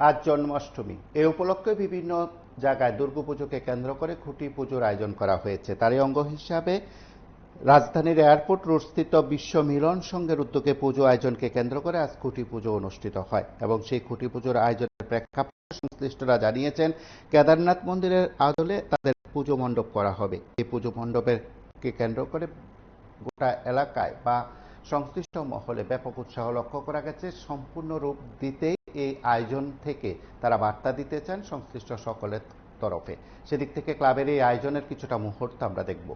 আজ জন্মাষ্টমী। এই উপলক্ষে বিভিন্ন জায়গায় দুর্গাপুজোকে কেন্দ্র করে খুঁটি পুজোর আয়োজন করা হয়েছে। তারই অঙ্গ হিসাবে রাজধানীর এয়ারপোর্ট রোড স্থিত বিশ্ব মিলন সংঘের উদ্যোগে পুজো আয়োজনকে কেন্দ্র করে আজ খুঁটি পুজো অনুষ্ঠিত হয় এবং সেই খুঁটি পুজোর আয়োজনের প্রেক্ষাপটে সংশ্লিষ্টরা জানিয়েছেন কেদারনাথ মন্দিরের আদলে তাদের পুজো মণ্ডপ করা হবে। এই পুজো মণ্ডপকে কেন্দ্র করে গোটা এলাকায় বা সংশ্লিষ্ট মহলে ব্যাপক উৎসাহ লক্ষ্য করা গেছে। সম্পূর্ণ রূপ দিতেই এই আয়োজন থেকে তারা বার্তা দিতে চান সংশ্লিষ্ট সকলের তরফে। সেদিক থেকে ক্লাবের এই আয়োজনের কিছুটা মুহূর্ত আমরা দেখব।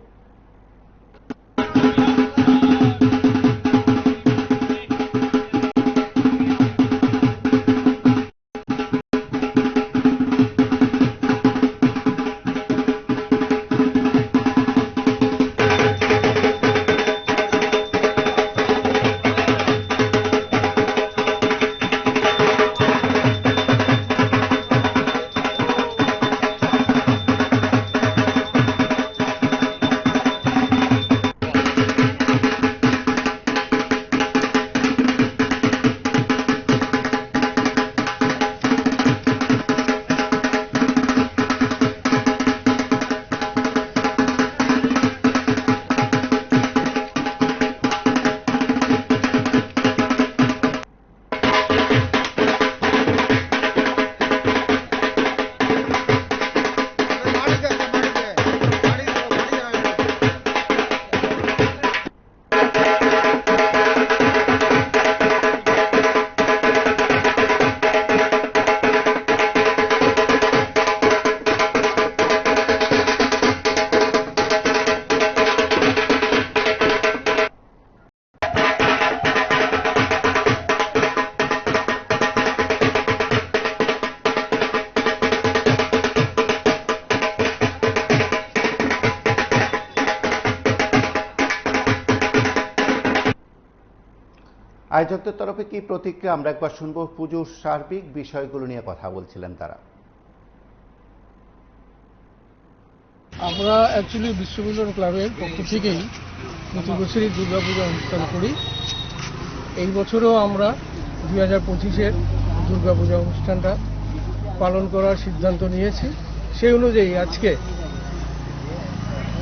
আয়োজকদের তরফে কি প্রতিক্রিয়া আমরা একবার শুনবো। পুজোর সার্বিক বিষয়গুলো নিয়ে কথা বলছিলেন তারা। আমরা অ্যাকচুয়ালি বিশ্বমিলন ক্লাবের পক্ষ থেকেই প্রতি বছরই দুর্গাপূজা অনুষ্ঠান করি। এই বছরও আমরা 2025-এর দুর্গাপূজা অনুষ্ঠানটা পালন করার সিদ্ধান্ত নিয়েছি। সেই অনুযায়ী আজকে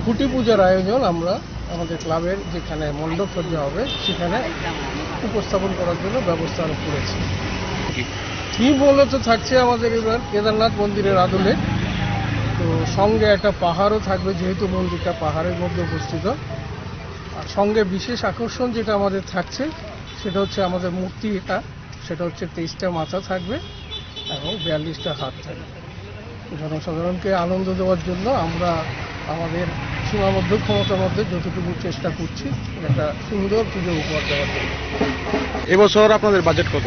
খুঁটি পূজার আয়োজন আমরা আমাদের ক্লাবের যেখানে মণ্ডপ সজ্জা হবে সেখানে উপস্থাপন করার জন্য ব্যবস্থা করেছি। থিম মূলত থাকছে আমাদের এবার কেদারনাথ মন্দিরের আদলে। তো সঙ্গে একটা পাহাড়ও থাকবে, যেহেতু মন্দিরটা পাহাড়ের মধ্যে অবস্থিত। আর সঙ্গে বিশেষ আকর্ষণ যেটা আমাদের থাকছে সেটা হচ্ছে আমাদের মূর্তিটা, সেটা হচ্ছে 23টা মাথা থাকবে এবং 42টা হাত থাকবে। জনসাধারণকে আনন্দ দেওয়ার জন্য আমরা আমাদের সীমাবদ্ধ ক্ষমতার মধ্যে যতটুকু চেষ্টা করছি একটা সুন্দর পুজো উপহার দেওয়ার জন্য। এবছর আপনাদের বাজেট কত?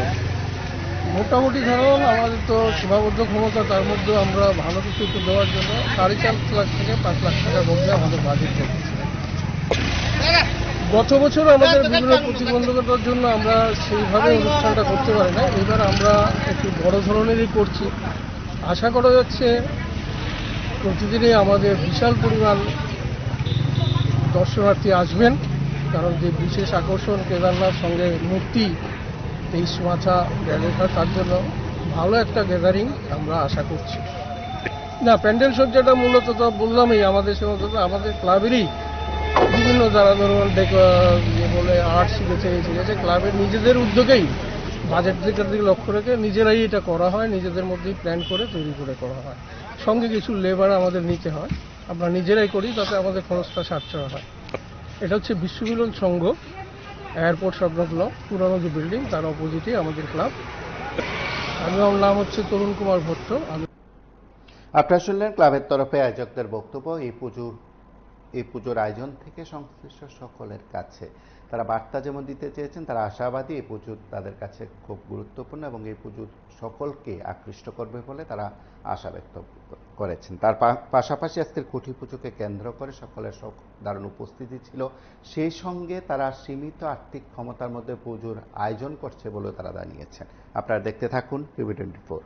মোটামুটি ধরুন আমাদের তো সীমাবদ্ধ ক্ষমতা, তার মধ্যে আমরা ভালো কিছু দেওয়ার জন্য 4.5 লাখ থেকে 5 লাখ টাকার মধ্যে আমাদের বাজেট রেখেছি। গত বছর আমাদের বিভিন্ন প্রতিবন্ধকতার জন্য আমরা সেইভাবে অনুষ্ঠানটা করতে পারি না। এবার আমরা একটু বড় ধরনেরই করছি। আশা করা যাচ্ছে প্রতিদিনই আমাদের বিশাল পরিমাণ দর্শনার্থী আসবেন, কারণ যে বিশেষ আকর্ষণ কেদারনাথ সঙ্গে মূর্তি 23 মাথা গ্যাদারিং, তার জন্য ভালো একটা গ্যাদারিং আমরা আশা করছি। না, প্যান্ডেল সজ্জাটা মূলত তো বললামই আমাদের আমাদের ক্লাবেরই বিভিন্ন যারা ধরুন বলে আর্ট শিখেছে ক্লাবের নিজেদের উদ্যোগেই বাজেট দিকের দিকে লক্ষ্য রেখে নিজেরাই এটা করা হয়, নিজেদের মধ্যেই প্ল্যান করে তৈরি করে করা হয়। সঙ্গে কিছু লেবার আমাদের নিতে হয়, আমরা নিজেরাই করি, তাতে আমাদের খরচটা সাশ্রয় হয়। এটা হচ্ছে বিশ্বমিলন সংঘ, এয়ারপোর্ট সংলগ্ন পুরানো যে বিল্ডিং তার অপোজিটে আমাদের ক্লাব। আমার নাম হচ্ছে তরুণ কুমার ভট্ট। আপনারা শুনলেন ক্লাবের তরফে আয়োজকদের বক্তব্য। এই পুজোর আয়োজন থেকে সংশ্লিষ্ট সকলের কাছে তারা বার্তা যেমন দিতে চেয়েছেন, তারা আশাবাদী এই পুজো তাদের কাছে খুব গুরুত্বপূর্ণ এবং এই পুজো সকলকে আকৃষ্ট করবে বলে তারা আশা ব্যক্ত করেছেন। তার পাশাপাশি আজকের খুঁটি পুজোকে কেন্দ্র করে সকলের দারুণ উপস্থিতি ছিল। সেই সঙ্গে তারা সীমিত আর্থিক ক্ষমতার মধ্যে পুজোর আয়োজন করছে বলেও তারা জানিয়েছেন। আপনারা দেখতে থাকুন টিভি 24।